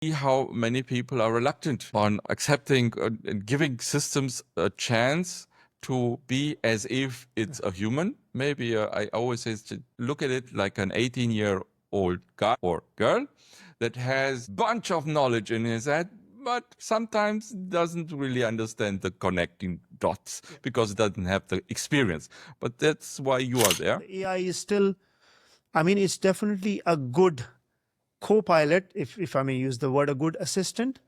how many people are reluctant on accepting and giving systems a chance to be as if it's a human. Maybe I always say to look at it like an 18-year-old guy or girl that has a bunch of knowledge in his head, but sometimes doesn't really understand the connecting dots because it doesn't have the experience. But that's why you are there. The AI is still, it's definitely a good co-pilot, if I may use the word, a good assistant,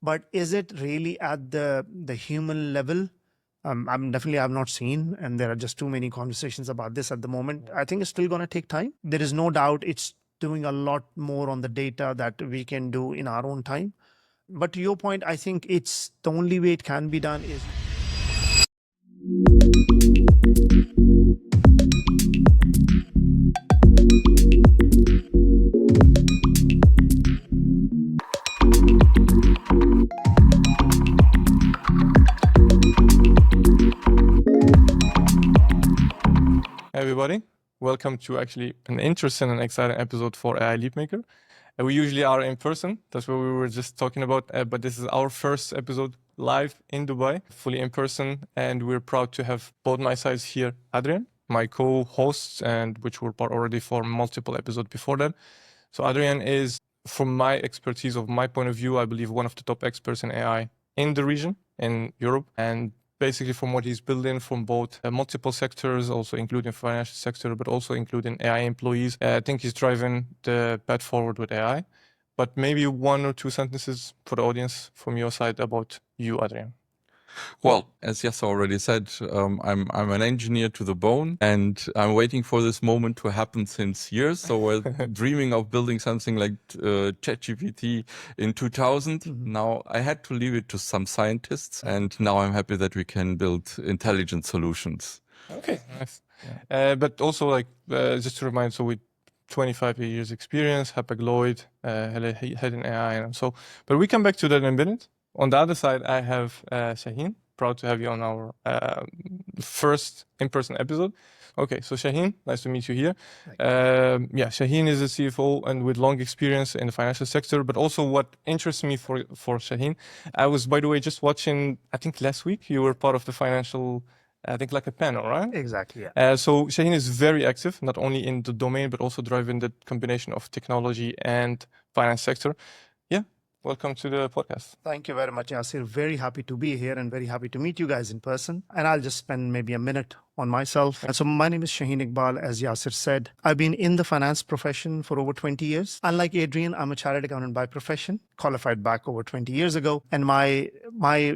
but is it really at the human level? I've not seen, and there are just too many conversations about this at the moment. I think it's still going to take time. There is no doubt it's doing a lot more on the data that we can do in our own time. But to your point, I think it's the only way it can be done is. Everybody, welcome to actually an interesting and exciting episode for AI Leap Maker. We usually are in person, that's what we were just talking about, but this is our first episode live in Dubai, fully in person, and we're proud to have both my sides here, Adrian, my co-hosts, and which were part already for multiple episodes before that. So Adrian is, from my expertise, of my point of view, I believe one of the top experts in AI in the region, in Europe, and basically from what he's building from both multiple sectors, also including financial sector, but also including AI employees. I think he's driving the path forward with AI. But maybe one or two sentences for the audience from your side about you, Adrian. Well, as Yasser already said, I'm an engineer to the bone, and I'm waiting for this moment to happen since years. So we're dreaming of building something like ChatGPT in 2000. Now I had to leave it to some scientists, and now I'm happy that we can build intelligent solutions. Okay, nice. But also, just to remind, so with 25 years experience, Hapag-Lloyd, head in AI, and so. But we come back to that in a minute. On the other side, I have Shaheen. Proud to have you on our first in-person episode. Okay, so Shaheen, nice to meet you here. Shaheen is a CFO and with long experience in the financial sector, but also what interests me for Shaheen, I was, by the way, just watching, I think last week, you were part of the financial, I think like a panel, right? Exactly, yeah. So Shaheen is very active, not only in the domain, but also driving the combination of technology and finance sector. Welcome to the podcast. Thank you very much, Yasir. Very happy to be here and very happy to meet you guys in person. And I'll just spend maybe a minute on myself. So my name is Shaheen Iqbal, as Yasir said. I've been in the finance profession for over 20 years. Unlike Adrian, I'm a chartered accountant by profession, qualified back over 20 years ago. And my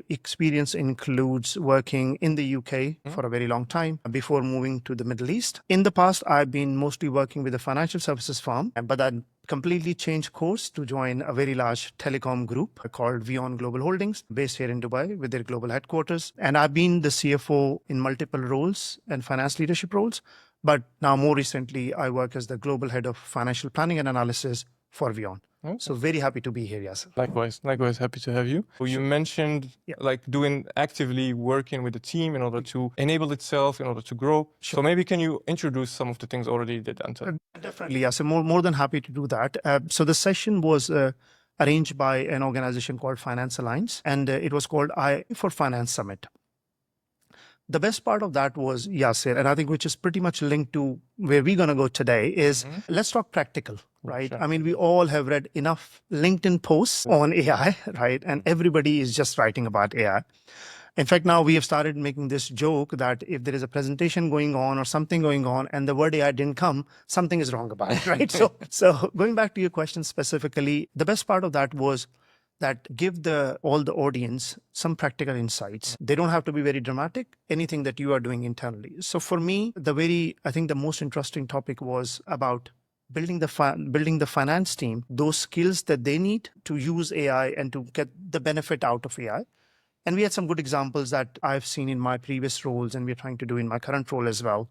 experience includes working in the UK for a very long time before moving to the Middle East. In the past, I've been mostly working with a financial services firm, but that completely changed course to join a very large telecom group called Vion Global Holdings, based here in Dubai with their global headquarters. And I've been the CFO in multiple roles and finance leadership roles. But now more recently, I work as the global head of financial planning and analysis for Vion. Okay. So very happy to be here, Yasser. Likewise, happy to have you. So you mentioned actively working with the team in order to enable itself, in order to grow. Sure. So maybe can you introduce some of the things already did, Anta? Definitely, Yasser. More than happy to do that. So the session was arranged by an organization called Finance Alliance, and it was called AI for Finance Summit. The best part of that was, Yasir, and I think which is pretty much linked to where we're going to go today, is let's talk practical, right? Sure. I mean, we all have read enough LinkedIn posts on AI, right? And everybody is just writing about AI. In fact, now we have started making this joke that if there is a presentation going on or something going on and the word AI didn't come, something is wrong about it, right? So going back to your question specifically, the best part of that was that give all the audience some practical insights. They don't have to be very dramatic, anything that you are doing internally. So for me, I think the most interesting topic was about building the finance team, those skills that they need to use AI and to get the benefit out of AI. And we had some good examples that I've seen in my previous roles and we're trying to do in my current role as well.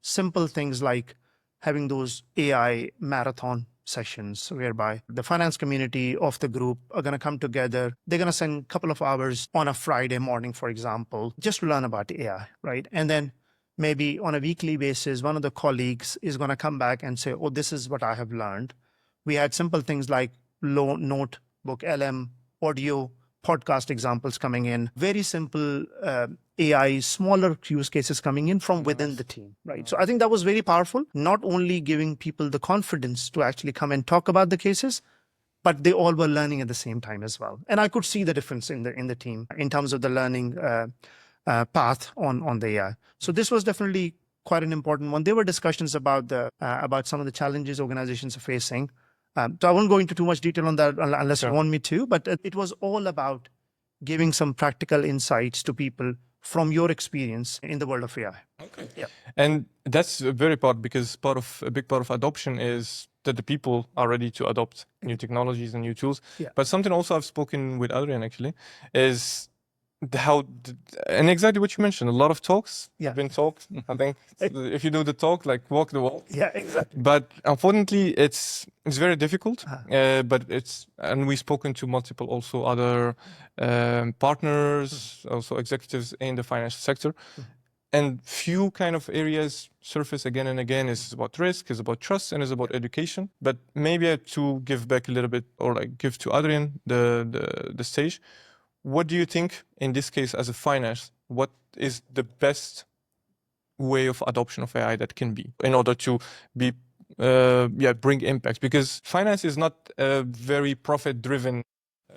Simple things like having those AI marathon sessions whereby the finance community of the group are going to come together. They're going to spend a couple of hours on a Friday morning, for example, just to learn about AI, right? And then maybe on a weekly basis, one of the colleagues is going to come back and say, oh, this is what I have learned. We had simple things like note book LM, audio, podcast examples coming in, very simple AI, smaller use cases coming in from within the team, right? So I think that was very powerful, not only giving people the confidence to actually come and talk about the cases, but they all were learning at the same time as well. And I could see the difference in the team in terms of the learning path on the AI. So this was definitely quite an important one. There were discussions about about some of the challenges organizations are facing. So I won't go into too much detail on that unless you want me to, but it was all about giving some practical insights to people from your experience in the world of AI. Okay. Yeah. And that's a very part, because a big part of adoption is that the people are ready to adopt new technologies and new tools. Yeah. But something also I've spoken with Adrian actually is and exactly what you mentioned, a lot of talks have been talked. I think if you do the talk, like walk the walk. Yeah, exactly. But unfortunately, it's very difficult. But and we've spoken to multiple also other partners, also executives in the financial sector. And few kind of areas surface again and again. Is about risk, is about trust, and is about education. But maybe to give back a little bit, or like give to Adrian the stage. What do you think in this case as a finance? What is the best way of adoption of AI that can be in order to be bring impact? Because finance is not a very profit-driven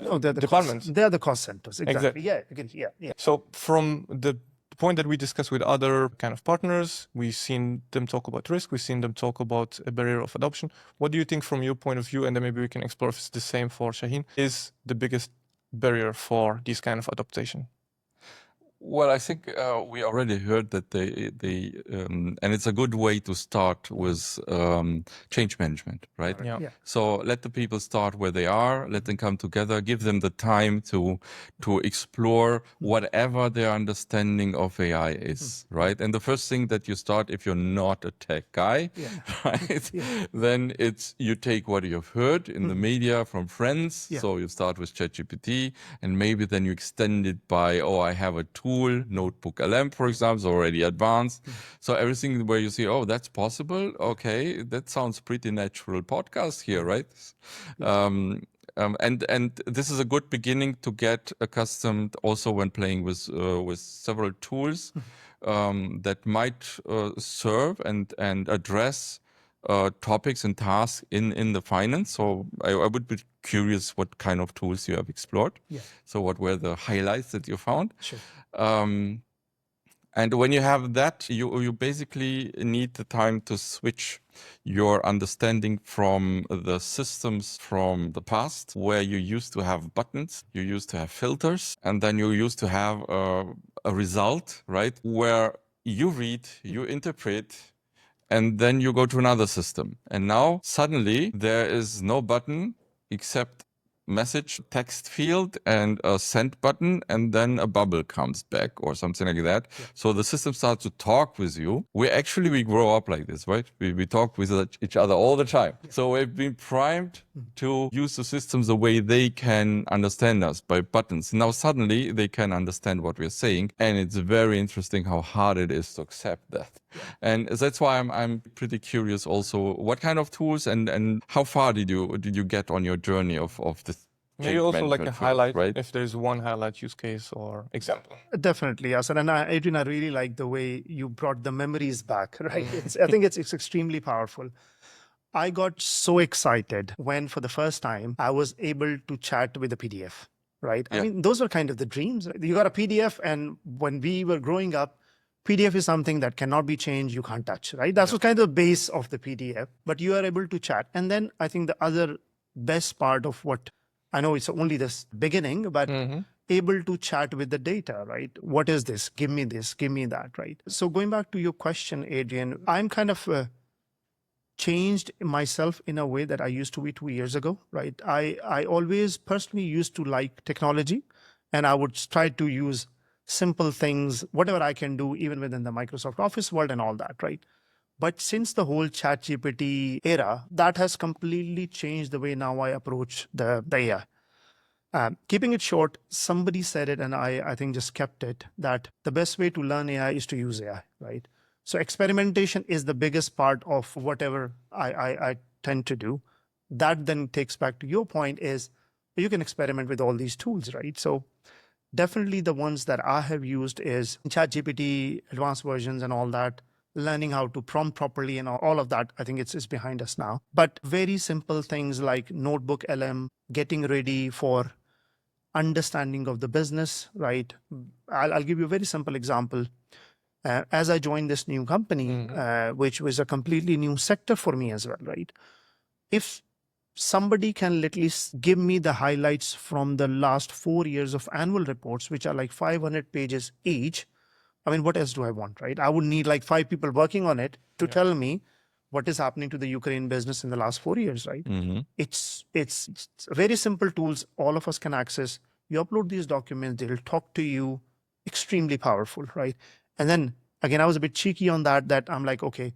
department. They're the cost centers. Exactly. Yeah. So from the point that we discussed with other kind of partners, we've seen them talk about risk, we've seen them talk about a barrier of adoption. What do you think from your point of view, and then maybe we can explore if it's the same for Shaheen, is the biggest barrier for this kind of adaptation? Well, I think we already heard that and it's a good way to start with change management, right? Yeah. So let the people start where they are, let them come together, give them the time to explore whatever their understanding of AI is, right? And the first thing that you start, if you're not a tech guy, right, then it's you take what you've heard in the media from friends. So you start with ChatGPT, and maybe then you extend it by, oh, I have a tool, Notebook LM, for example, is already advanced. So everything where you see, oh, that's possible. Okay, that sounds pretty natural podcast here, right? And this is a good beginning to get accustomed also when playing with several tools that might serve and address topics and tasks in the finance. So I would be curious what kind of tools you have explored. So what were the highlights that you found? Sure. And when you have that, you basically need the time to switch your understanding from the systems from the past, where you used to have buttons, you used to have filters, and then you used to have a result, right? Where you read, you interpret, and then you go to another system. And now suddenly there is no button except message text field and a send button, and then a bubble comes back or something like that. So the system starts to talk with you. We grow up like this, right? We talk with each other all the time. So we've been primed to use the systems the way they can understand us, by buttons. Now suddenly they can understand what we're saying, and it's very interesting how hard it is to accept that. And that's why I'm pretty curious also what kind of tools and how far did you get on your journey of this? Maybe also like a highlight, right? if there's one highlight use case or example. Definitely, Yasin. And Adrian, I really like the way you brought the memories back, right? I think it's extremely powerful. I got so excited when, for the first time, I was able to chat with a PDF, right? I mean, those are kind of the dreams. Right? You got a PDF, and when we were growing up, PDF is something that cannot be changed, you can't touch, right? That was kind of the base of the PDF, but you are able to chat. And then I think the other best part of what, I know it's only this beginning, but able to chat with the data, right? What is this? Give me this, give me that, right? So going back to your question, Adrian, I'm kind of changed myself in a way that I used to be 2 years ago, right? I always personally used to like technology, and I would try to use simple things, whatever I can do, even within the Microsoft Office world and all that, right? But since the whole ChatGPT era, that has completely changed the way now I approach the AI. Keeping it short, somebody said it, and I think just kept it, that the best way to learn AI is to use AI, right? So experimentation is the biggest part of whatever I tend to do. That then takes back to your point is, you can experiment with all these tools, right? So definitely the ones that I have used is ChatGPT, advanced versions and all that, learning how to prompt properly and all of that. I think it's behind us now. But very simple things like Notebook LM, getting ready for understanding of the business, right? I'll give you a very simple example. As I joined this new company, which was a completely new sector for me as well, right? If somebody can literally give me the highlights from the last 4 years of annual reports, which are like 500 pages each, I mean, what else do I want, right? I would need like 5 people working on it to tell me what is happening to the Ukraine business in the last 4 years, right? It's very simple tools all of us can access. You upload these documents, they'll talk to you, extremely powerful, right? And then again, I was a bit cheeky on that I'm like, okay,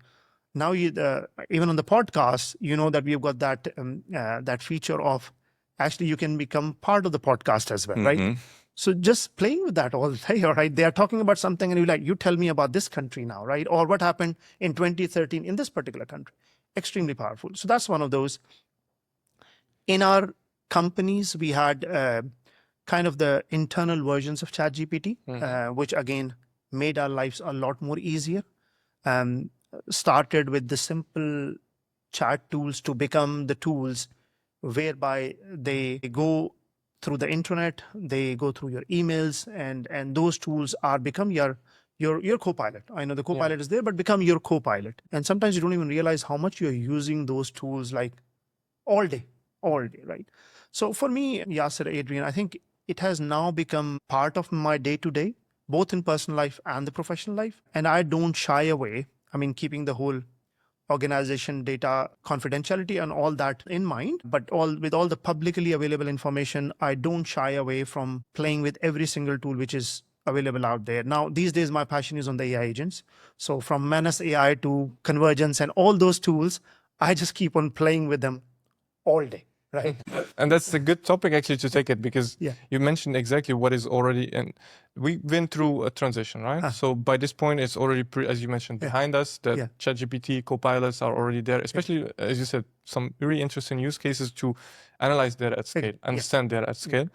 now even on the podcast, you know that we've got that feature of actually you can become part of the podcast as well, right? So just playing with that all day, all right? They are talking about something and you're like, you tell me about this country now, right? Or what happened in 2013 in this particular country. Extremely powerful. So that's one of those. In our companies, we had kind of the internal versions of ChatGPT, which again made our lives a lot more easier. Started with the simple chat tools to become the tools whereby they go through the internet, they go through your emails, and those tools are become your co-pilot. I know the co-pilot is there, but become your co-pilot. And sometimes you don't even realize how much you're using those tools like all day, right? So for me, Yasser, Adrian, I think it has now become part of my day-to-day, both in personal life and the professional life. And I don't shy away. I mean, keeping the whole organization data confidentiality and all that in mind, but with all the publicly available information, I don't shy away from playing with every single tool which is available out there. Now, these days, my passion is on the AI agents. So from Menace AI to Convergence and all those tools, I just keep on playing with them all day. Right. And that's a good topic actually to take it, because you mentioned exactly what is already, and we went through a transition, right? So by this point, it's already, as you mentioned, behind us. The ChatGPT co-pilots are already there, especially, as you said, some really interesting use cases to analyze data at scale, understand data at scale.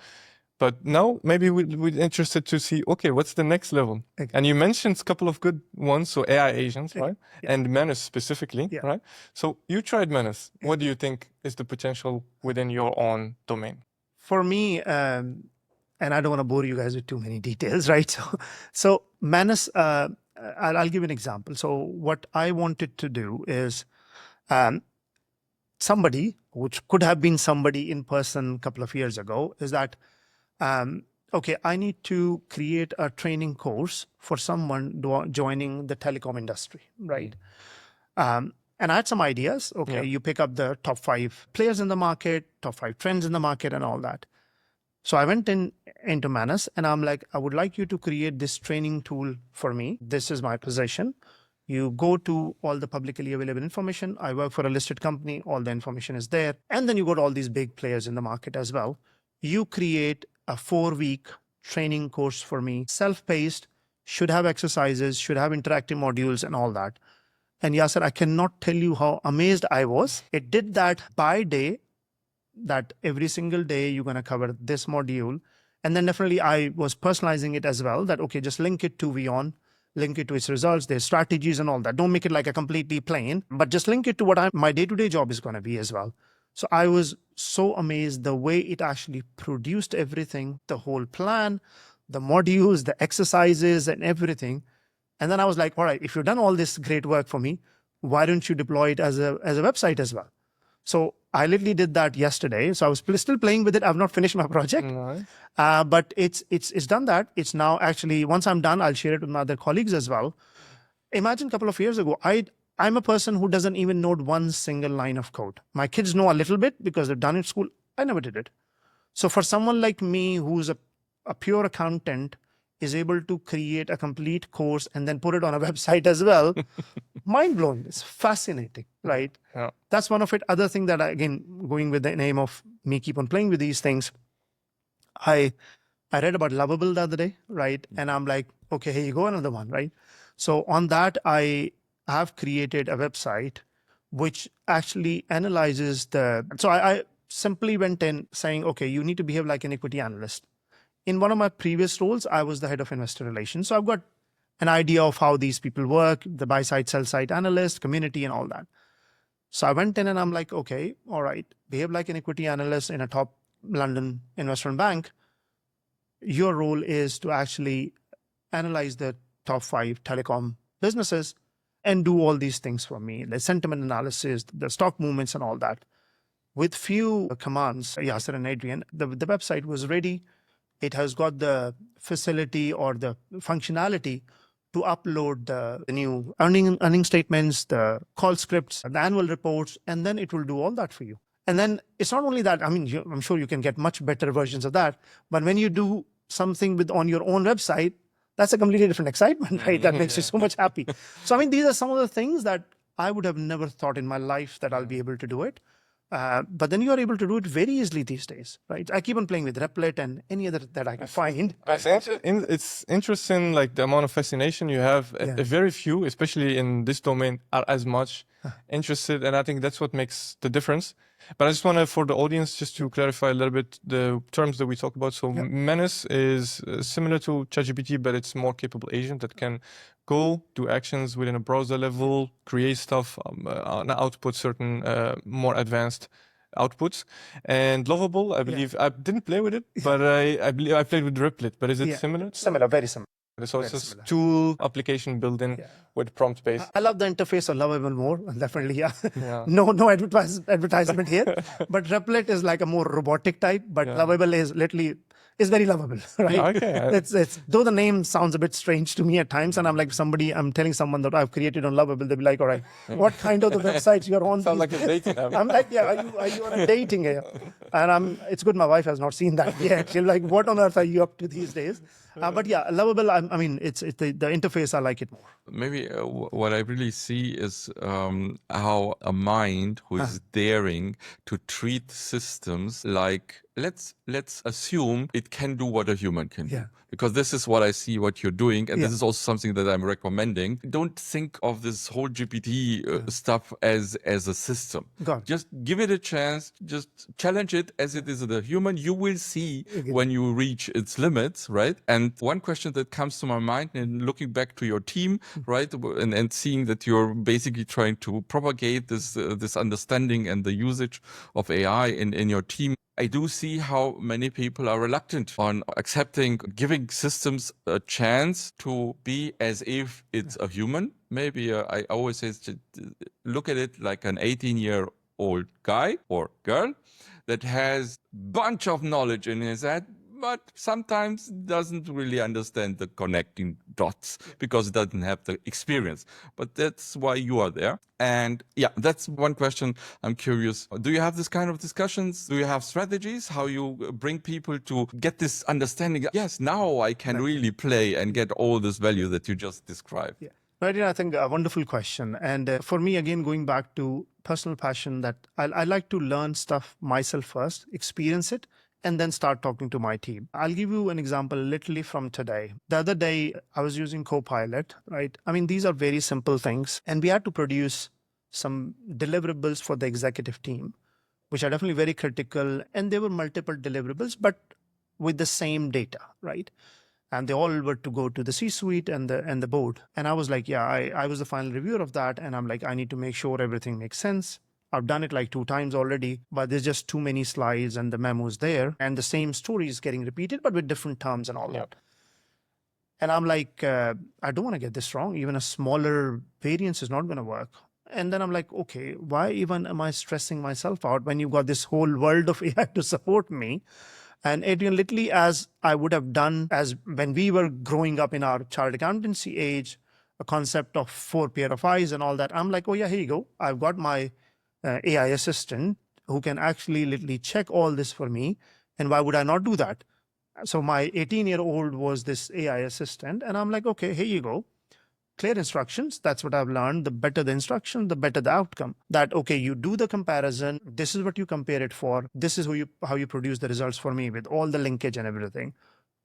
But now maybe we're interested to see, okay, what's the next level? And you mentioned a couple of good ones, so AI agents, right? And Menace specifically, right? So you tried Menace. What do you think is the potential within your own domain? For me, and I don't want to bore you guys with too many details, right? So Menace, I'll give you an example. So what I wanted to do is somebody, which could have been somebody in person a couple of years ago, is that okay, I need to create a training course for someone joining the telecom industry, right? And I had some ideas. Okay, you pick up the top 5 players in the market, top 5 trends in the market and all that. So I went into Menace and I'm like, I would like you to create this training tool for me. This is my possession. You go to all the publicly available information. I work for a listed company. All the information is there. And then you go to all these big players in the market as well. You create a 4-week training course for me, self-paced, should have exercises, should have interactive modules and all that. And Yasser, I cannot tell you how amazed I was. It did that by day, that every single day you're going to cover this module. And then definitely I was personalizing it as well, that, okay, just link it to Vion, link it to its results, their strategies and all that. Don't make it like a completely plain, but just link it to what my day-to-day job is going to be as well. So I was so amazed the way it actually produced everything, the whole plan, the modules, the exercises and everything. And then I was like, all right, if you've done all this great work for me, why don't you deploy it as a website as well? So I literally did that yesterday. So I was still playing with it. I've not finished my project, but it's done that. It's now actually, once I'm done, I'll share it with my other colleagues as well. Imagine a couple of years ago, I'm a person who doesn't even know one single line of code. My kids know a little bit because they've done it in school. I never did it. So for someone like me, who's a pure accountant, is able to create a complete course and then put it on a website as well, mind-blowing. It's fascinating, right? Yeah. That's one of it. Other thing that, again, going with the name of me keep on playing with these things, I read about Lovable the other day, right? And I'm like, okay, here you go, another one, right? So on that, I have created a website which actually analyzes so simply went in saying, okay, you need to behave like an equity analyst. In one of my previous roles, I was the head of investor relations. So I've got an idea of how these people work, the buy side, sell side analyst, community, and all that. So I went in and I'm like, okay, all right, behave like an equity analyst in a top London investment bank. Your role is to actually analyze the top 5 telecom businesses and do all these things for me, the sentiment analysis, the stock movements, and all that. With few commands, Yasser and Adrian, the website was ready. It has got the facility or the functionality to upload the new earning statements, the call scripts, the annual reports, and then it will do all that for you. And then it's not only that, I mean, I'm sure you can get much better versions of that, but when you do something on your own website, that's a completely different excitement, right? That makes you so much happy. So, I mean, these are some of the things that I would have never thought in my life that I'll be able to do it. But then you are able to do it very easily these days, right? I keep on playing with Replit and any other that I can find. It's interesting, like the amount of fascination you have. Yeah. Very few, especially in this domain, are as much interested, and I think that's what makes the difference. But I just want to, for the audience, just to clarify a little bit the terms that we talk about. So Menace is similar to ChatGPT, but it's more capable agent that can go do actions within a browser level, create stuff, output certain more advanced outputs. And Lovable, I believe, I didn't play with it, but I believe I played with Replit. But is it similar? Similar, very similar. So it's a tool application built in with prompt based. I love the interface of Lovable more, definitely. Yeah. No advertisement here. But Replit is like a more robotic type, but Lovable is literally is very lovable, right? It's though the name sounds a bit strange to me at times, and I'm telling someone that I've created on Lovable, they'll be like, all right, what kind of the websites you're on? Sounds like a dating app. I'm like, yeah, are you on a dating app? And it's good my wife has not seen that yet. She's like, what on earth are you up to these days? But yeah, Lovable, I mean, it's the interface, I like it more. Maybe what I really see is how a mind who is daring to treat systems like, let's assume it can do what a human can do. Because this is what I see what you're doing, and this is also something that I'm recommending. Don't think of this whole GPT stuff as a system. Just give it a chance, just challenge it as it is a human. You will see when you reach its limits, right? And one question that comes to my mind in looking back to your team, right, and seeing that you're basically trying to propagate this understanding and the usage of AI in your team, I do see how many people are reluctant on accepting, giving systems a chance to be as if it's a human. Maybe I always say, look at it like an 18-year-old guy or girl that has a bunch of knowledge in his head, but sometimes doesn't really understand the connecting dots because it doesn't have the experience. But that's why you are there. And yeah, that's one question. I'm curious. Do you have this kind of discussions? Do you have strategies? How you bring people to get this understanding? Yes, now I can really play and get all this value that you just described. Yeah. Adrian, I think a wonderful question. And for me, again, going back to personal passion, that I like to learn stuff myself first, experience it, and then start talking to my team. I'll give you an example literally from today. The other day, I was using Copilot, right? I mean, these are very simple things. And we had to produce some deliverables for the executive team, which are definitely very critical. And there were multiple deliverables, but with the same data, right? And they all were to go to the C-suite and the board. And I was like, yeah, I was the final reviewer of that. And I'm like, I need to make sure everything makes sense. I've done it like 2 times already, but there's just too many slides and the memos there. And the same story is getting repeated, but with different terms and all that. And I'm like, I don't want to get this wrong. Even a smaller variance is not going to work. And then I'm like, okay, why even am I stressing myself out when you've got this whole world of AI to support me? And Adrian, literally as I would have done as when we were growing up in our chartered accountancy age, a concept of 4 pair of eyes and all that. I'm like, oh yeah, here you go. I've got my AI assistant who can actually literally check all this for me. And why would I not do that? So my 18-year-old was this AI assistant. And I'm like, okay, here you go. Clear instructions. That's what I've learned. The better the instruction, the better the outcome. That, okay, you do the comparison. This is what you compare it for. This is how you produce the results for me with all the linkage and everything.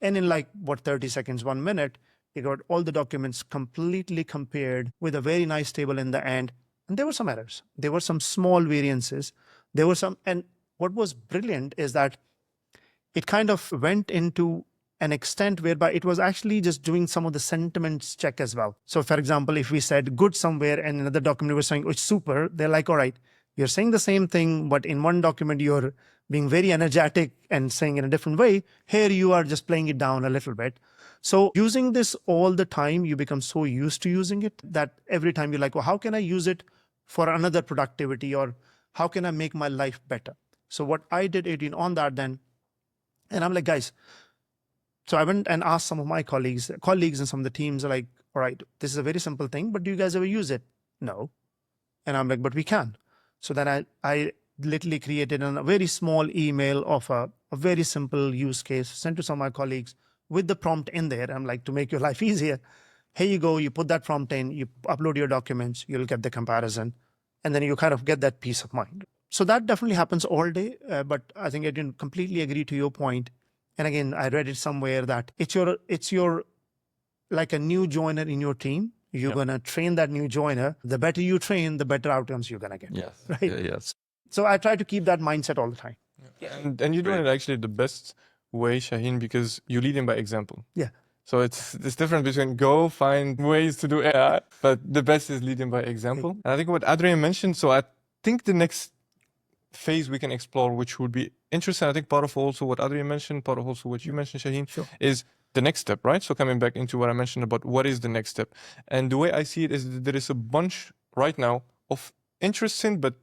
And in 30 seconds, 1 minute, you got all the documents completely compared with a very nice table in the end. And there were some errors. There were some small variances. There were some, and what was brilliant is that it kind of went into an extent whereby it was actually just doing some of the sentiments check as well. So for example, if we said good somewhere and another document was saying, oh, it's super, they're like, all right, you're saying the same thing, but in one document, you're being very energetic and saying in a different way. Here you are just playing it down a little bit. So using this all the time, you become so used to using it that every time you're like, well, how can I use it for another productivity, or how can I make my life better? So what I did, Adrian, on that then, and I'm like, guys, so I went and asked some of my colleagues and some of the teams are like, all right, this is a very simple thing, but do you guys ever use it? No. And I'm like, but we can. So then I literally created a very small email of a very simple use case, sent to some of my colleagues with the prompt in there. I'm like, to make your life easier, here you go, you put that prompt in, you upload your documents, you'll get the comparison, and then you kind of get that peace of mind. So that definitely happens all day. But I think I didn't completely agree to your point. And again, I read it somewhere that it's your like a new joiner in your team. You're going to train that new joiner. The better you train, the better outcomes you're going to get. Yes. Right. Yes. So I try to keep that mindset all the time. And you're doing it actually the best way, Shaheen, because you lead him by example. Yeah. So it's different between go find ways to do AI, but the best is leading by example. And I think what Adrian mentioned, so I think the next phase we can explore, which would be interesting, I think part of also what Adrian mentioned, part of also what you mentioned, Shaheen, is the next step, right? So coming back into what I mentioned about what is the next step. And the way I see it is that there is a bunch right now of interesting but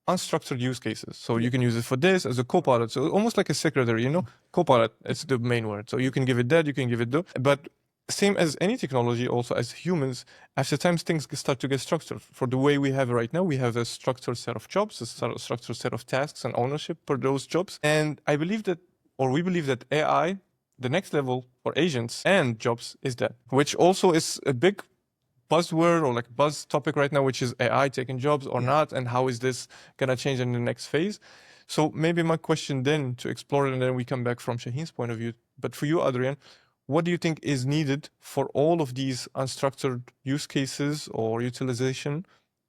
unstructured use cases. So you can use it for this as a co-pilot. So almost like a secretary, co-pilot, it's the main word. So you can give it that, you can give it that. But same as any technology, also as humans, after times things start to get structured. For the way we have it right now, we have a structured set of jobs, a structured set of tasks and ownership for those jobs. And I believe that, or we believe that AI, the next level for agents and jobs is that, which also is a big buzzword or like buzz topic right now, which is AI taking jobs or not, and how is this gonna change in the next phase. So maybe my question then to explore it, and then we come back from Shaheen's point of view. But for you, Adrian, what do you think is needed for all of these unstructured use cases or utilization?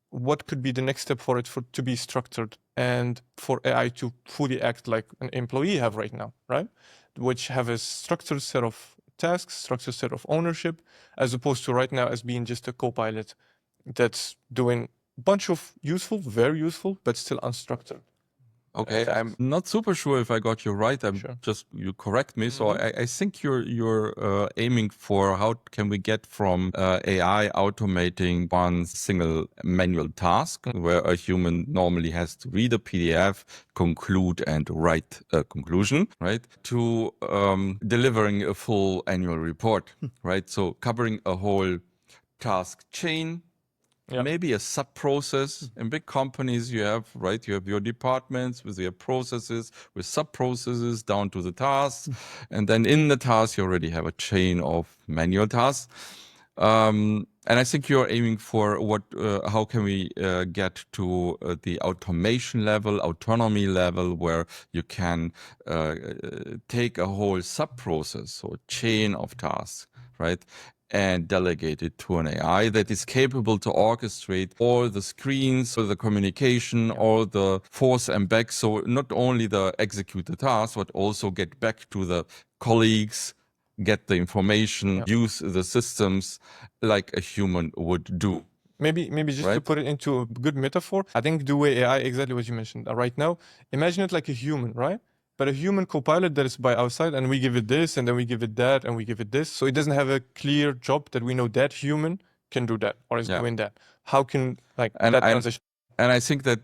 What could be the next step for it to be structured and for AI to fully act like an employee have right now, right? Which have a structured set of tasks, structured set of ownership, as opposed to right now as being just a co-pilot that's doing a bunch of useful, very useful, but still unstructured. Okay, I'm not super sure if I got you right. You correct me. So I think you're aiming for how can we get from AI automating one single manual task where a human normally has to read a PDF, conclude and write a conclusion, right? To delivering a full annual report, right? So covering a whole task chain. Maybe a sub-process. In big companies you have your departments with their processes, with sub-processes down to the tasks. And then in the task, you already have a chain of manual tasks. And I think you're aiming for how can we get to the automation level, autonomy level, where you can take a whole sub-process, so a chain of tasks, right? And delegate it to an AI that is capable to orchestrate all the screens, or the communication, all the forth and back. So not only the execute the task, but also get back to the colleagues, get the information, use the systems like a human would do. Maybe just to put it into a good metaphor, I think the way AI, exactly what you mentioned right now, imagine it like a human, right? But a human co-pilot that is by our side, and we give it this, and then we give it that, and we give it this. So it doesn't have a clear job that we know that human can do that or is doing that. How can that transition? And I think that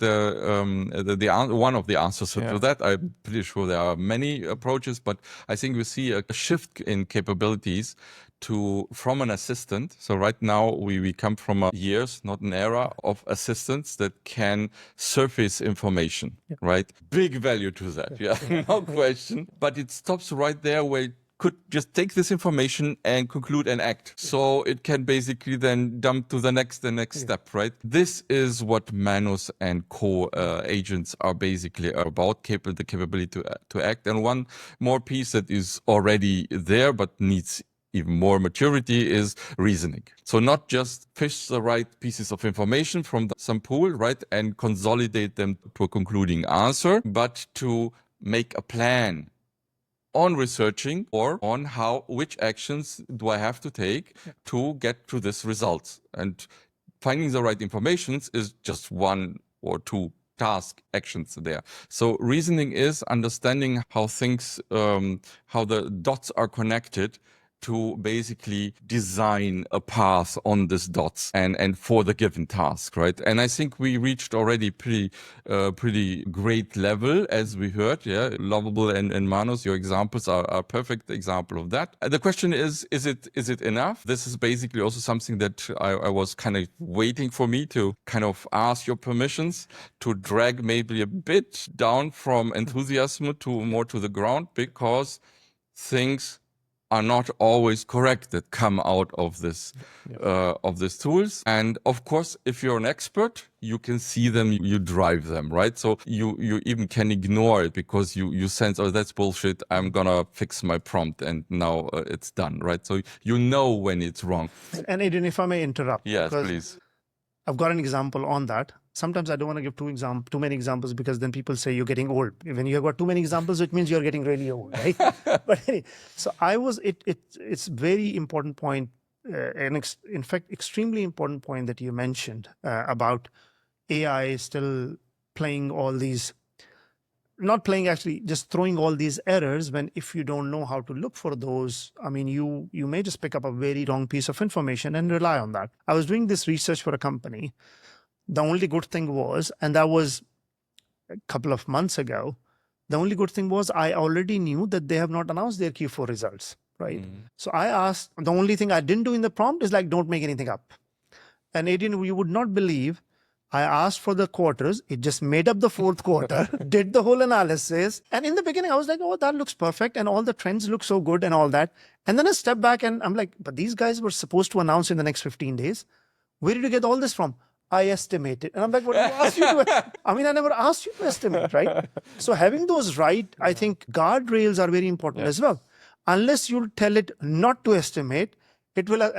one of the answers to that, I'm pretty sure there are many approaches, but I think we see a shift in capabilities from an assistant. So right now we come from years, not an era, of assistants that can surface information, right? Big value to that, no question. But it stops right there where it could just take this information and conclude and act. So it can basically then dump to the next step, right? This is what Manus and co-agents are basically about, the capability to act. And one more piece that is already there but needs even more maturity is reasoning. So not just fish the right pieces of information from some pool, right, and consolidate them to a concluding answer, but to make a plan on researching or on which actions do I have to take to get to this result. And finding the right information is just one or two task actions there. So reasoning is understanding how things, how the dots are connected to basically design a path on these dots and for the given task, right? And I think we reached already pretty great level, as we heard. Yeah, Lovable and Manos, your examples are a perfect example of that. The question is it enough? This is basically also something that I was kind of waiting for me to kind of ask your permissions to drag maybe a bit down from enthusiasm to more to the ground, because things are not always correct that come out of this of these tools. And of course, if you're an expert, you can see them, you drive them, right? So you even can ignore it because you sense, oh, that's bullshit. I'm gonna fix my prompt and now it's done, right? So you know when it's wrong. And Adrian, if I may interrupt, Yes, because please. I've got an example on that. Sometimes I don't want to give too many examples, because then people say you're getting old. When you've got too many examples, it means you're getting really old, right? But anyway, so it's very important point, in fact, extremely important point that you mentioned about AI still playing all these, not playing, actually just throwing all these errors, when if you don't know how to look for those, I mean, you may just pick up a very wrong piece of information and rely on that. I was doing this research for a company. The only good thing was, and that was a couple of months ago, the only good thing was I already knew that they have not announced their Q4 results, right? So I asked, the only thing I didn't do in the prompt is like, don't make anything up. And Adrian, you would not believe, I asked for the quarters. It just made up the fourth quarter, did the whole analysis. And in the beginning, I was like, oh, that looks perfect. And all the trends look so good and all that. And then I step back and I'm like, but these guys were supposed to announce in the next 15 days. Where did you get all this from? I estimated. And I'm like, what did I ask you to? I mean, I never asked you to estimate, right? So having those right, I think guardrails are very important as well. Unless you tell it not to estimate, it will,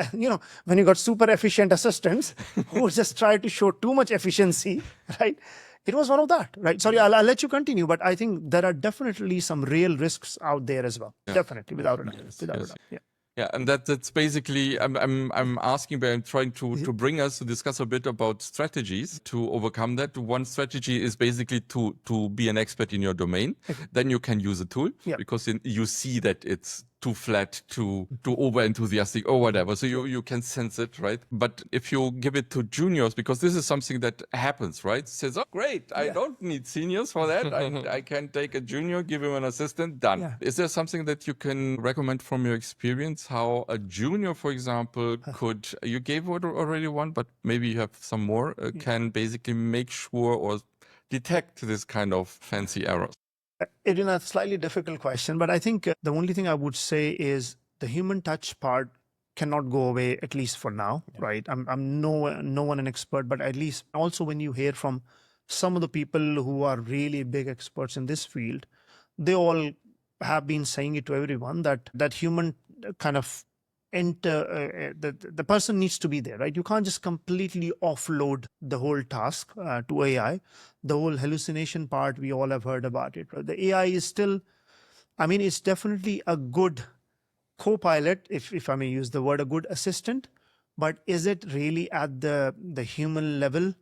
when you got super efficient assistants who just try to show too much efficiency, right? It was one of that, right? Sorry, I'll let you continue, but I think there are definitely some real risks out there as well. Definitely, without a doubt. Without a doubt. Yeah. Yeah, and that's basically I'm asking, but I'm trying to bring us to discuss a bit about strategies to overcome that. One strategy is basically to be an expert in your domain. Then you can use a tool because then you see that it's too flat, too over enthusiastic or whatever. So you can sense it, right? But if you give it to juniors, because this is something that happens, right? It says, oh, great, I don't need seniors for that. I can take a junior, give him an assistant, done. Yeah. Is there something that you can recommend from your experience, how a junior, for example, could, you gave already one, but maybe you have some more, can basically make sure or detect this kind of fancy errors? It is a slightly difficult question, but I think the only thing I would say is the human touch part cannot go away, at least for now, right? I'm no one an expert, but at least also when you hear from some of the people who are really big experts in this field, they all have been saying it to everyone that human kind of the person needs to be there, right? You can't just completely offload the whole task to AI. The whole hallucination part, we all have heard about it, right? The AI is still, I mean, it's definitely a good co-pilot, if I may use the word, a good assistant, but is it really at the human level?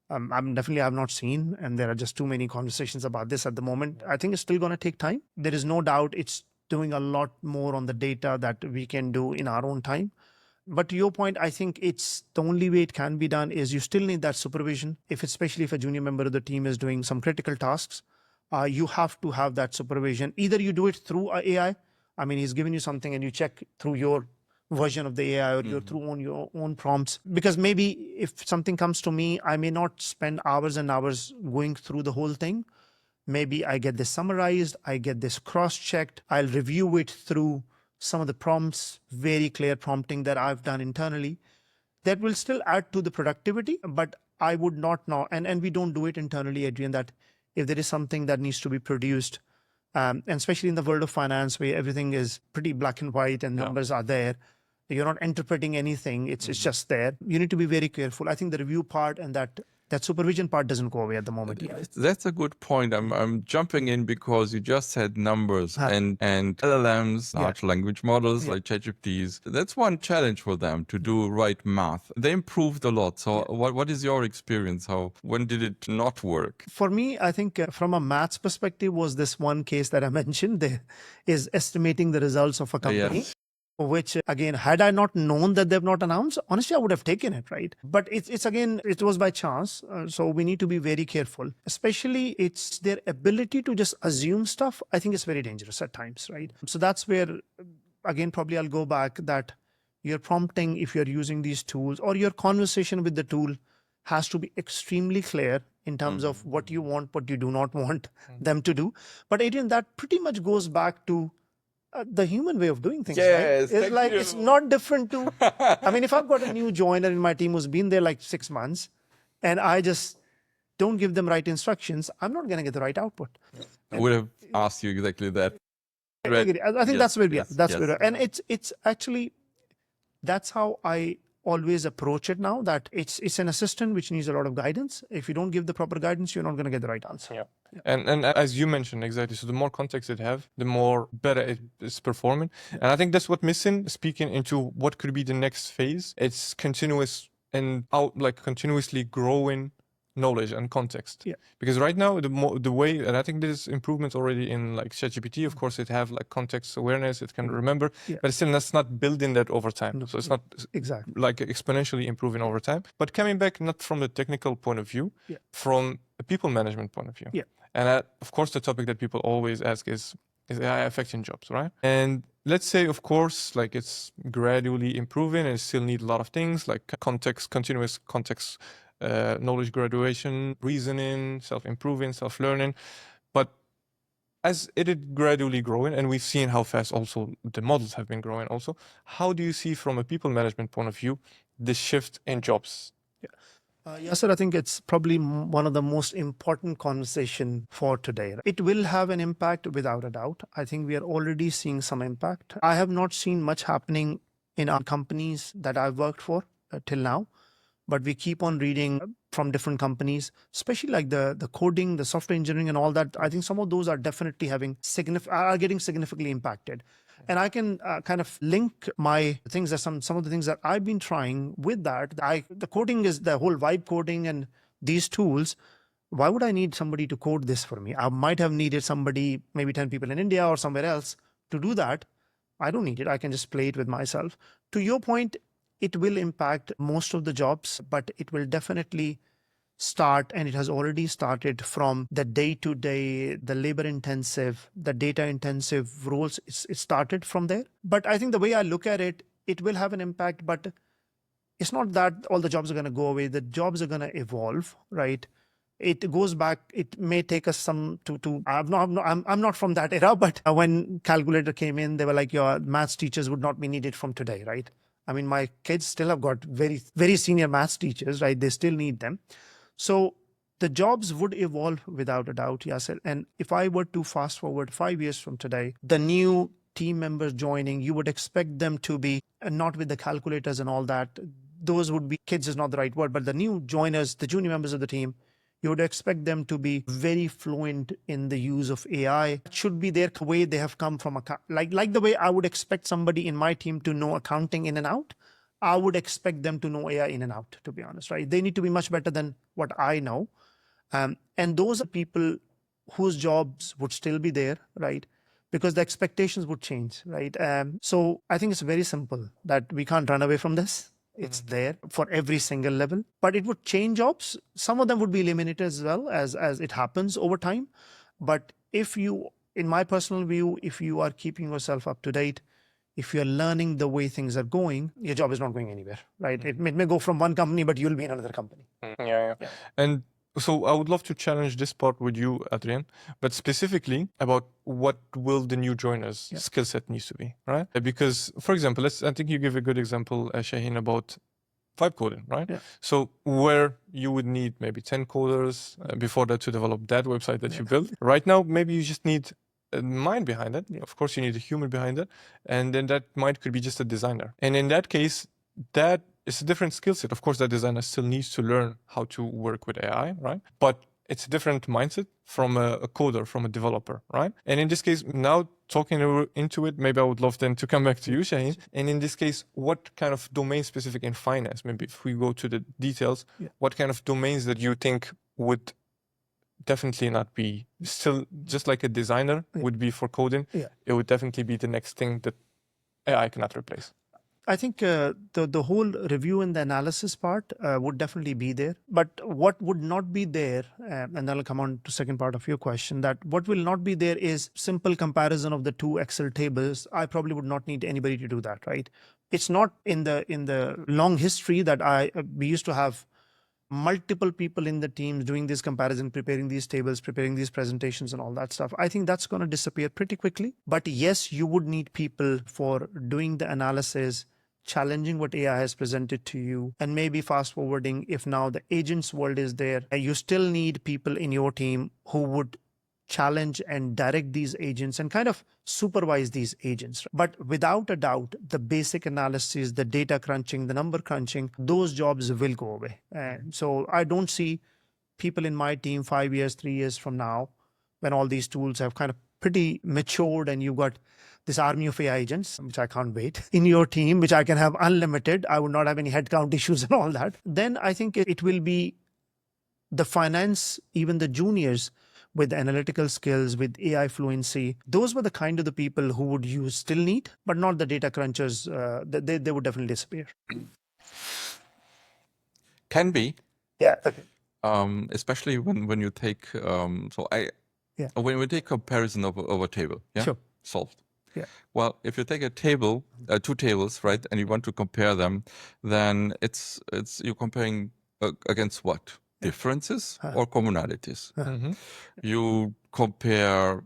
I've not seen, and there are just too many conversations about this at the moment. I think it's still going to take time. There is no doubt it's doing a lot more on the data that we can do in our own time. But to your point, I think it's the only way it can be done is you still need that supervision. Especially if a junior member of the team is doing some critical tasks, you have to have that supervision. Either you do it through AI. I mean, he's giving you something and you check through your version of the AI or you're through on your own prompts. Because maybe if something comes to me, I may not spend hours and hours going through the whole thing. Maybe I get this summarized, I get this cross-checked, I'll review it through some of the prompts, very clear prompting that I've done internally. That will still add to the productivity, but I would not know, and we don't do it internally, Adrian, that if there is something that needs to be produced, And especially in the world of finance where everything is pretty black and white and numbers are there. You're not interpreting anything. It's just there. You need to be very careful. I think the review part and that supervision part doesn't go away at the moment. That's a good point. I'm jumping in because you just said numbers and LLMs, large language models like ChatGPTs. That's one challenge for them to do right math. They improved a lot. So what is your experience? When did it not work? For me, I think from a maths perspective was this one case that I mentioned. There is estimating the results of a company. Which again, had I not known that they've not announced, honestly, I would have taken it, right? But it's again, it was by chance. So we need to be very careful, especially it's their ability to just assume stuff. I think it's very dangerous at times, right? So that's where, again, probably I'll go back that your prompting, if you're using these tools or your conversation with the tool has to be extremely clear in terms of what you want, what you do not want them to do. But Adrian, that pretty much goes back to the human way of doing things, yes, right? It's like, it's not different to, I mean, if I've got a new joiner in my team who's been there like 6 months and I just don't give them right instructions, I'm not going to get the right output. I would have asked you exactly that. I agree. I think that's where we are. That's where we are. And it's actually, that's how I always approach it now, that it's an assistant which needs a lot of guidance. If you don't give the proper guidance, you're not going to get the right answer. And as you mentioned, exactly. So the more context it have, the more better it is performing. And I think that's what missing, speaking into what could be the next phase. It's continuous and continuously growing knowledge and context. Because right now the way, and I think there's improvements already in like ChatGPT, of course it have like context awareness, it can remember, but still that's not building that over time. So it's not exactly like exponentially improving over time. But coming back not from the technical point of view, from a people management point of view. And of course the topic that people always ask is AI affecting jobs, right? And let's say, of course, like it's gradually improving and it still need a lot of things like context, continuous context, knowledge graduation, reasoning, self-improving, self-learning. But as it is gradually growing, and we've seen how fast also the models have been growing also, how do you see from a people management point of view, the shift in jobs? Yasser, I think it's probably one of the most important conversation for today. It will have an impact without a doubt. I think we are already seeing some impact. I have not seen much happening in our companies that I've worked for till now, but we keep on reading from different companies, especially like the coding, the software engineering and all that. I think some of those are definitely are getting significantly impacted. And I can kind of link my things, that some of the things that I've been trying with that. The coding is the whole vibe coding and these tools. Why would I need somebody to code this for me? I might have needed somebody, maybe 10 people in India or somewhere else to do that. I don't need it. I can just play it with myself. To your point, it will impact most of the jobs, but it will definitely start, and it has already started from the day-to-day, the labor-intensive, the data-intensive roles. It started from there. But I think the way I look at it, it will have an impact, but it's not that all the jobs are going to go away. The jobs are going to evolve, right? It goes back. It may take us some I'm not from that era, but when calculator came in, they were like, your maths teachers would not be needed from today, right? I mean, my kids still have got very, very senior maths teachers, right? They still need them. So the jobs would evolve without a doubt, Yasser. And if I were to fast forward 5 years from today, the new team members joining, you would expect them to be not with the calculators and all that. Those would be, kids is not the right word, but the new joiners, the junior members of the team, you would expect them to be very fluent in the use of AI. It should be their way they have come from, like the way I would expect somebody in my team to know accounting in and out. I would expect them to know AI in and out, to be honest, right? They need to be much better than what I know. And those are people whose jobs would still be there, right? Because the expectations would change, right? So I think it's very simple that we can't run away from this. It's there for every single level, but it would change jobs. Some of them would be eliminated as well as it happens over time. But if you, in my personal view, if you are keeping yourself up to date, if you're learning the way things are going, your job is not going anywhere, right? It may go from one company, but you'll be in another company. Yeah. And so I would love to challenge this part with you, Adrian, but specifically about what will the new joiners skill set needs to be, right? Because, for example, I think you give a good example, Shaheen, about vibe coding, right? So where you would need maybe 10 coders before that to develop that website that you built. Right now, maybe you just need mind behind it. Of course, you need a human behind it. And then that mind could be just a designer. And in that case, that is a different skill set. Of course, that designer still needs to learn how to work with AI, right? But it's a different mindset from a coder, from a developer, right? And in this case, now talking into it, maybe I would love then to come back to you, Shaheen. And in this case, what kind of domain specific in finance, maybe if we go to the details, what kind of domains that you think would definitely not be still just like a designer would be for coding, it would definitely be the next thing that AI cannot replace. I think the whole review and the analysis part would definitely be there. But what would not be there, and then I'll come on to second part of your question, that what will not be there is simple comparison of the two Excel tables. I probably would not need anybody to do that, right? It's not in the long history that we used to have multiple people in the teams doing this comparison, preparing these tables, preparing these presentations and all that stuff. I think that's going to disappear pretty quickly. But yes, you would need people for doing the analysis, challenging what AI has presented to you, and maybe fast forwarding if now the agents world is there. You still need people in your team who would challenge and direct these agents and kind of supervise these agents. But without a doubt, the basic analysis, the data crunching, the number crunching, those jobs will go away. And so I don't see people in my team 5 years, 3 years from now, when all these tools have kind of pretty matured and you've got this army of AI agents, which I can't wait, in your team, which I can have unlimited. I would not have any headcount issues and all that. Then I think it will be the finance, even the juniors, with analytical skills, with AI fluency. Those were the kind of the people who would you still need, but not the data crunchers. They would definitely disappear. Can be. Yeah. Okay. Especially when you take when we take comparison of a table, Sure. solved. Yeah. Well, if you take a table, two tables, right, and you want to compare them, then it's you're comparing against what? Differences or commonalities. You compare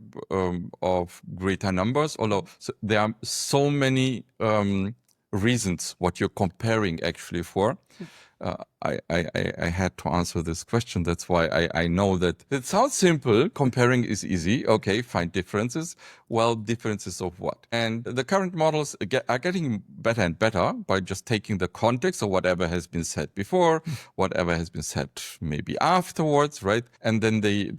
of greater numbers, although there are so many reasons what you're comparing actually for. I had to answer this question. That's why I know that it sounds simple. Comparing is easy. Okay, find differences. Well, differences of what? And the current models are getting better and better by just taking the context of whatever has been said before, whatever has been said maybe afterwards, right? And then they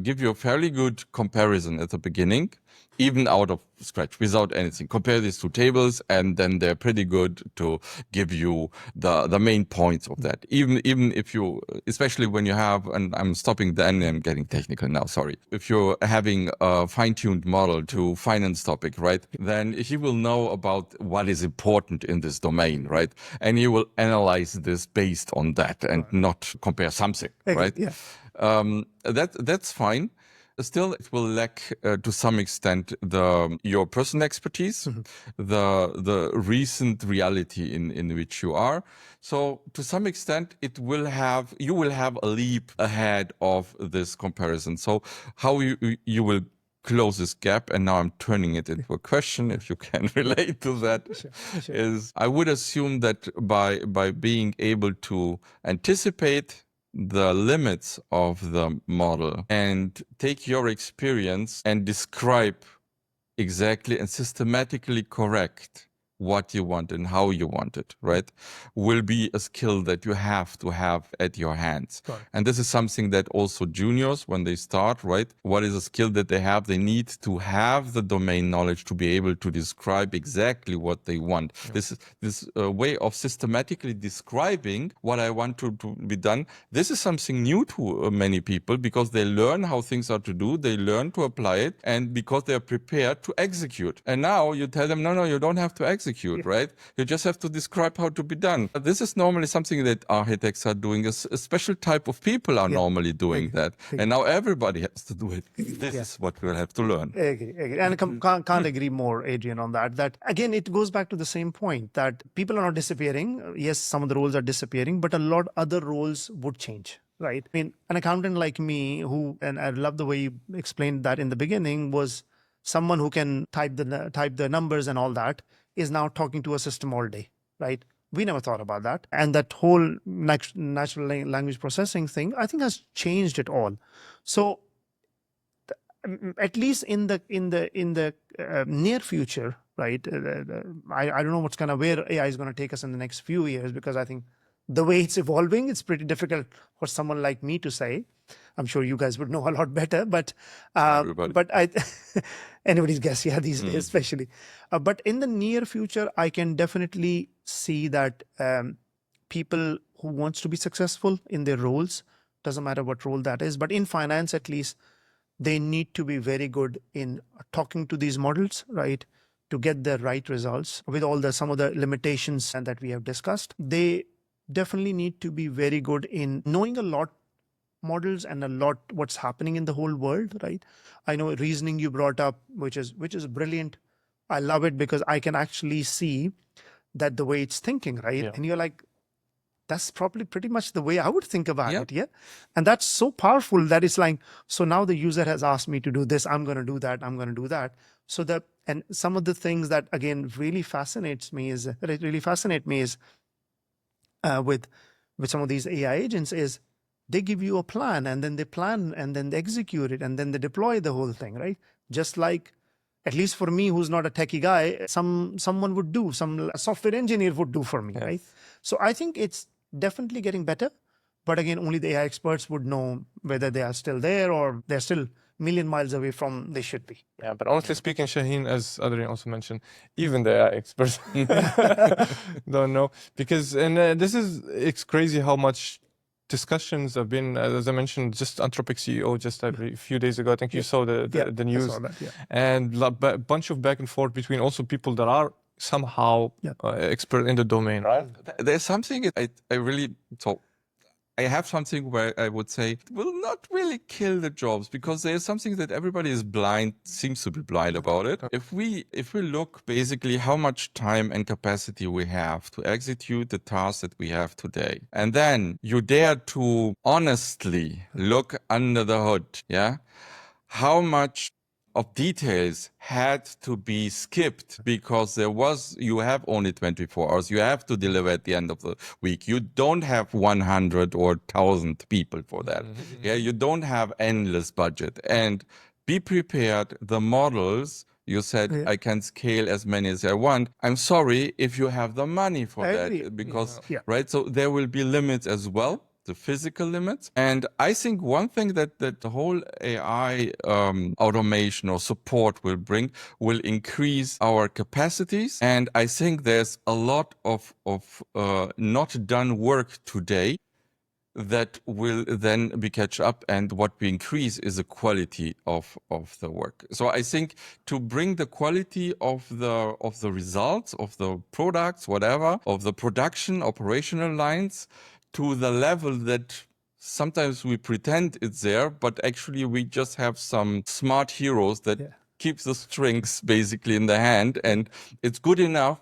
give you a fairly good comparison at the beginning, even out of scratch, without anything. Compare these two tables, and then they're pretty good to give you the main points of that. Even if you, especially when you have, and I'm stopping then, I'm getting technical now, sorry. If you're having a fine-tuned model to finance topic, right, then he will know about what is important in this domain, right? And he will analyze this based on that and not compare something, right? Yeah. That's fine. Still, it will lack to some extent your personal expertise, the recent reality in which you are. So to some extent, you will have a leap ahead of this comparison. So how you will close this gap, and now I'm turning it into a question, if you can relate to that, Sure. is I would assume that by being able to anticipate the limits of the model and take your experience and describe exactly and systematically correct what you want and how you want it, right, will be a skill that you have to have at your hands. And this is something that also juniors, when they start, right, what is a skill that they have? They need to have the domain knowledge to be able to describe exactly what they want. This way of systematically describing what I want to be done, this is something new to many people, because they learn how things are to do, they learn to apply it, and because they are prepared to execute. And now you tell them, no, you don't have to execute. Right? You just have to describe how to be done. This is normally something that architects are doing. A special type of people are normally doing that. And now everybody has to do it. This is what we'll have to learn. Agree. And can't agree more, Adrian, on that. That again, it goes back to the same point that people are not disappearing. Yes, some of the roles are disappearing, but a lot of other roles would change. Right. I mean, an accountant like me, and I love the way you explained that in the beginning, was someone who can type the numbers and all that, is now talking to a system all day, right? We never thought about that. And that whole natural language processing thing, I think, has changed it all. So at least in the near future, right? I don't know where AI is going to take us in the next few years, because I think the way it's evolving, it's pretty difficult for someone like me to say. I'm sure you guys would know a lot better, but Everybody. anybody's guess, yeah, these days especially. But in the near future, I can definitely see that people who wants to be successful in their roles, doesn't matter what role that is, but in finance at least, they need to be very good in talking to these models, right? To get the right results with all some of the limitations and that we have discussed. They definitely need to be very good in knowing a lot models and a lot what's happening in the whole world, right? I know reasoning you brought up, which is brilliant. I love it because I can actually see that the way it's thinking, right? Yeah. And you're like, that's probably pretty much the way I would think about Yeah. it. Yeah. And that's so powerful that it's like, so now the user has asked me to do this, I'm going to do that, I'm going to do that. So and some of the things that again really fascinate me is with some of these AI agents is they give you a plan, and then they plan, and then they execute it, and then they deploy the whole thing, right? Just like, at least for me, who's not a techie guy, someone would do, some software engineer would do for me, Yes. right? So I think it's definitely getting better. But again, only the AI experts would know whether they are still there or they're still a million miles away from they should be. Yeah, but honestly speaking, Shaheen, as Adrian also mentioned, even the AI experts don't know, because it's crazy how much discussions have been, as I mentioned, just Anthropic CEO just a few days ago. I think you saw the news, I saw that, yeah. and a bunch of back and forth between also people that are somehow expert in the domain, right? There's something I really so I have something where I would say it will not really kill the jobs, because there's something that everybody seems to be blind about it. If we look basically how much time and capacity we have to execute the tasks that we have today, and then you dare to honestly look under the hood, yeah, how much of details had to be skipped because you have only 24 hours. You have to deliver at the end of the week. You don't have 100 or 1,000 people for that. Yeah, you don't have endless budget. And be prepared. The models, you said, I can scale as many as I want. I'm sorry if you have the money for I that, agree. because, Yeah. right? So there will be limits as well, the physical limits. And I think one thing that the whole AI automation or support will increase our capacities. And I think there's a lot of not done work today that will then be catch up, and what we increase is the quality of the work. So I think to bring the quality of the results, of the products, whatever, of the production operational lines to the level that sometimes we pretend it's there, but actually we just have some smart heroes that keeps the strings basically in the hand, and it's good enough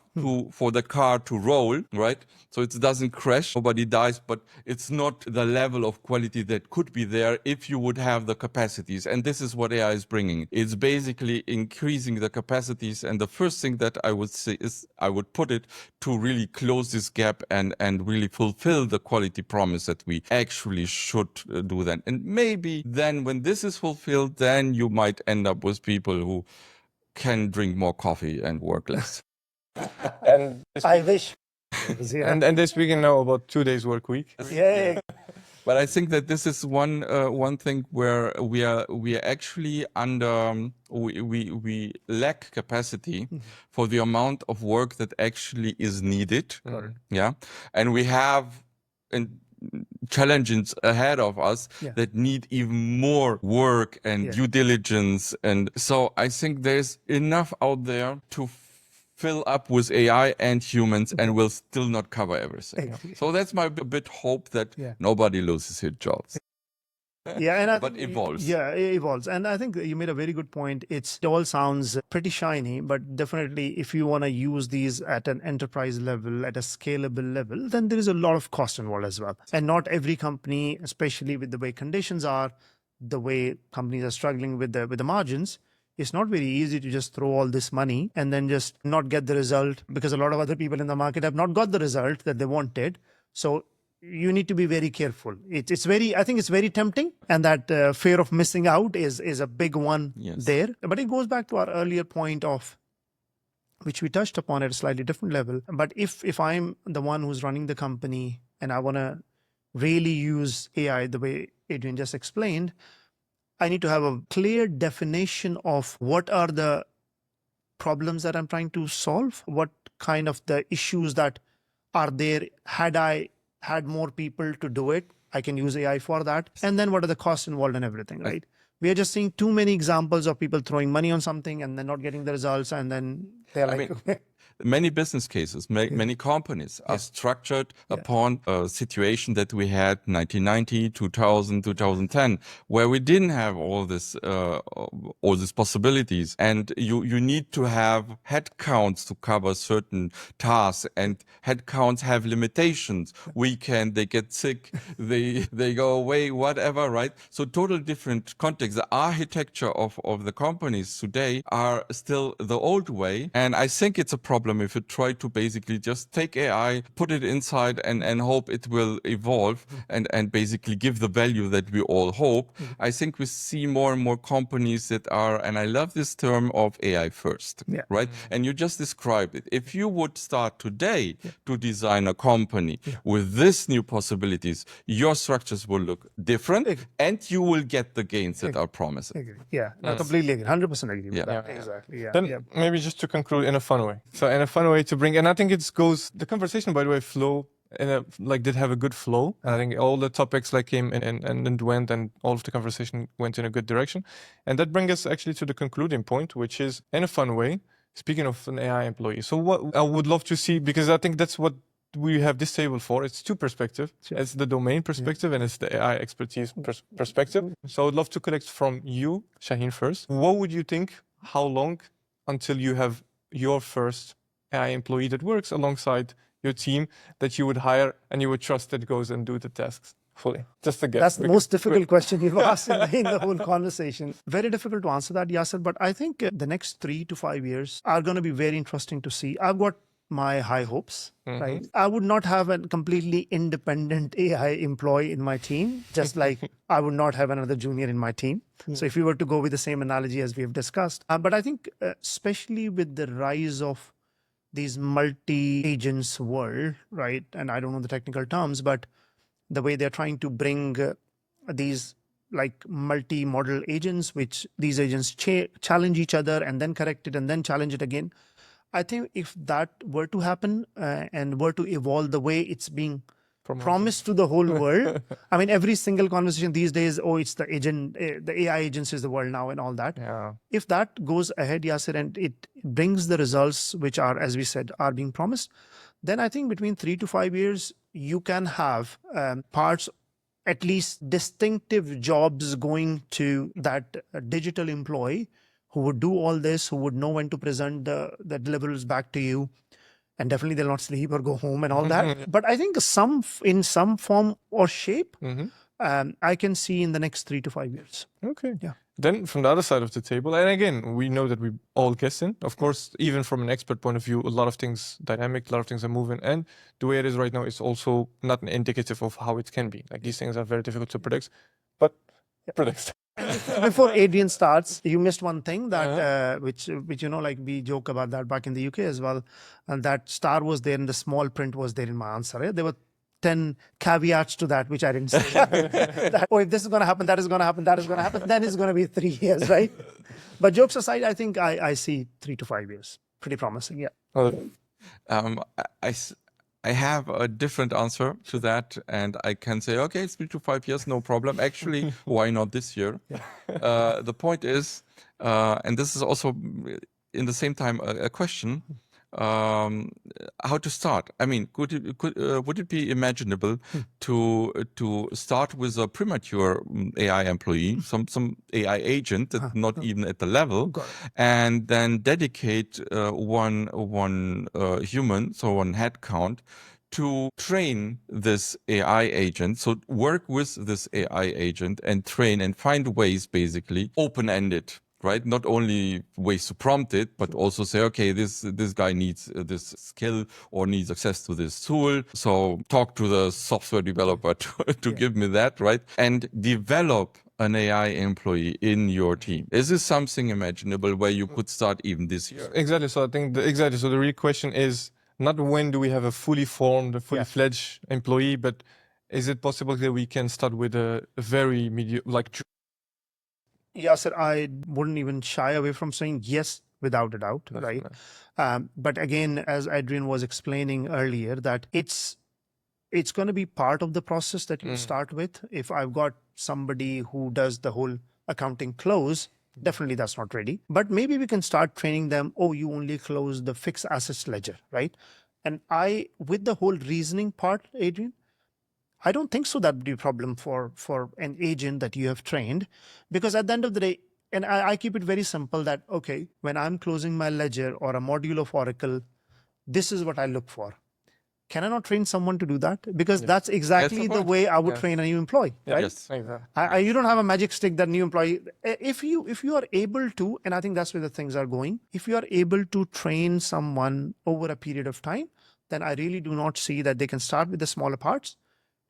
for the car to roll, right? So it doesn't crash, nobody dies, but it's not the level of quality that could be there if you would have the capacities. And this is what AI is bringing. It's basically increasing the capacities. And the first thing that I would say is I would put it to really close this gap and really fulfill the quality promise that we actually should do that. And maybe then when this is fulfilled, then you might end up with people who can drink more coffee and work less. And I wish. and they're speaking now about 2 days work week. Yeah. But I think that this is one thing where we are actually under we lack capacity for the amount of work that actually is needed. Yeah, and we have challenges ahead of us that need even more work and due diligence, and so I think there's enough out there to fill up with AI and humans, and will still not cover everything. So that's my bit hope that nobody loses his jobs. Yeah, but evolves. Yeah, it evolves. And I think you made a very good point. It all sounds pretty shiny, but definitely if you want to use these at an enterprise level, at a scalable level, then there is a lot of cost involved as well. And not every company, especially with the way conditions are, the way companies are struggling with the margins, it's not very easy to just throw all this money and then just not get the result, because a lot of other people in the market have not got the result that they wanted. So you need to be very careful. I think it's very tempting, and that fear of missing out is a big one there. But it goes back to our earlier point of, which we touched upon at a slightly different level. But if I'm the one who's running the company and I want to really use AI the way Adrian just explained, I need to have a clear definition of what are the problems that I'm trying to solve, what kind of the issues that are there. Had I had more people to do it, I can use AI for that. And then what are the costs involved and everything, right? We are just seeing too many examples of people throwing money on something and then not getting the results, and then they're like... Many business cases, many companies are structured upon a situation that we had 1990, 2000, 2010, where we didn't have all these possibilities, and you need to have headcounts to cover certain tasks, and headcounts have limitations. They get sick, they go away, whatever, right? So total different context. The architecture of the companies today are still the old way, and I think it's a problem if you try to basically just take AI, put it inside and hope it will evolve and basically give the value that we all hope. I think we see more and more companies that are, and I love this term of AI first, right? And you just described it. If you would start today to design a company with this new possibilities, your structures will look different and you will get the gains that are promised. Yeah, I completely agree. 100% agree with that. Exactly. Yeah. Then maybe just to conclude in a fun way. So in a fun way to bring, and I think the conversation, by the way, did have a good flow. And I think all the topics came in and went, and all of the conversation went in a good direction. And that brings us actually to the concluding point, which is, in a fun way, speaking of an AI employee. So what I would love to see, because I think that's what we have this table for. It's two perspectives. It's the domain perspective and it's the AI expertise perspective. So I'd love to collect from you, Shaheen, first. What would you think, how long until you have your first AI employee that works alongside your team that you would hire and you would trust that goes and do the tasks fully? Just a guess. That's the most difficult question you've asked in the whole conversation. Very difficult to answer that, Yasser, but I think the next 3 to 5 years are going to be very interesting to see. I've got my high hopes, right? I would not have a completely independent AI employee in my team, just like I would not have another junior in my team. So if we were to go with the same analogy as we have discussed, but I think especially with the rise of these multi-agents world, right? And I don't know the technical terms, but the way they're trying to bring these multi-model agents, which these agents challenge each other and then correct it and then challenge it again. I think if that were to happen and were to evolve the way it's being promised to the whole world, I mean, every single conversation these days, it's the agent, the AI agents is the world now and all that. Yeah. If that goes ahead, Yasser, and it brings the results which are, as we said, are being promised, then I think between 3 to 5 years, you can have parts, at least distinctive jobs going to that digital employee who would do all this, who would know when to present the deliverables back to you. And definitely they'll not sleep or go home and all that. But I think in some form or shape, I can see in the next 3 to 5 years. Okay. Yeah. Then from the other side of the table, and again, we know that we all guessing. Of course, even from an expert point of view, a lot of things dynamic, a lot of things are moving. And the way it is right now is also not an indicative of how it can be. These things are very difficult to predict, but predict. Before Adrian starts, you missed one thing that which we joke about that back in the UK as well, and that star was there and the small print was there in my answer. Yeah? There were 10 caveats to that which I didn't say. If this is going to happen, that is going to happen, that is going to happen, then it's going to be 3 years, right? But jokes aside, I think I see 3 to 5 years. Pretty promising, yeah. I have a different answer to that, and I can say, okay, it's 3 to 5 years, no problem. Actually, why not this year? The point is, and this is also in the same time a question, how to start. I mean, would it be imaginable to start with a premature AI employee, some AI agent that's not even at the level, and then dedicate one human, so one headcount, to train this AI agent, so work with this AI agent and train and find ways, basically, open-ended. right? Not only ways to prompt it, but also say, okay, this guy needs this skill or needs access to this tool. So talk to the software developer to give me that, right? And develop an AI employee in your team. Is this something imaginable where you could start even this year? Exactly. So I think exactly. So the real question is not when do we have a fully formed, a fully fledged employee, but is it possible that we can start with a very Yasser, I wouldn't even shy away from saying yes without a doubt, right? But again, as Adrian was explaining earlier, that it's going to be part of the process that you start with. If I've got somebody who does the whole accounting close, definitely that's not ready. But maybe we can start training them. Oh, you only close the fixed assets ledger, right? And with the whole reasoning part, Adrian, I don't think so that would be a problem for an agent that you have trained, because at the end of the day, and I keep it very simple that, okay, when I'm closing my ledger or a module of Oracle, this is what I look for. Can I not train someone to do that? Because that's exactly the way I would train a new employee, right? Yes. Exactly. You don't have a magic stick that new employee. If you are able to, and I think that's where the things are going, if you are able to train someone over a period of time, then I really do not see that they can start with the smaller parts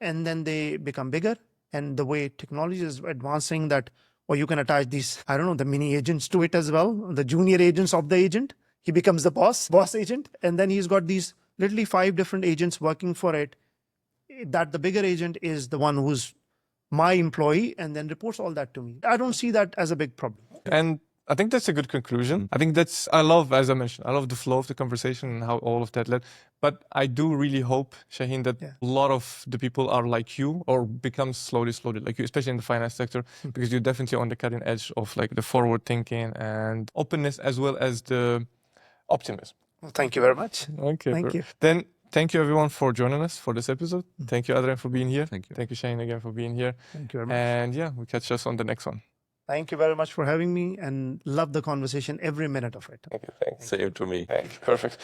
and then they become bigger. And the way technology is advancing, that, or you can attach these, I don't know, the mini agents to it as well, the junior agents of the agent. He becomes the boss agent, and then he's got these literally 5 different agents working for it. That the bigger agent is the one who's my employee and then reports all that to me. I don't see that as a big problem. And I think that's a good conclusion. I think I love, as I mentioned, I love the flow of the conversation and how all of that led. But I do really hope, Shaheen, that a lot of the people are like you or become slowly like you, especially in the finance sector, because you're definitely on the cutting edge of like the forward thinking and openness as well as the optimism. Well, thank you very much. Okay. Thank you. Then thank you everyone for joining us for this episode. Thank you, Adrian, for being here. Thank you. Thank you, Shaheen, again for being here. Thank you very much. And yeah, we'll catch us on the next one. Thank you very much for having me, and love the conversation, every minute of it. Thank you. Same to me. Perfect.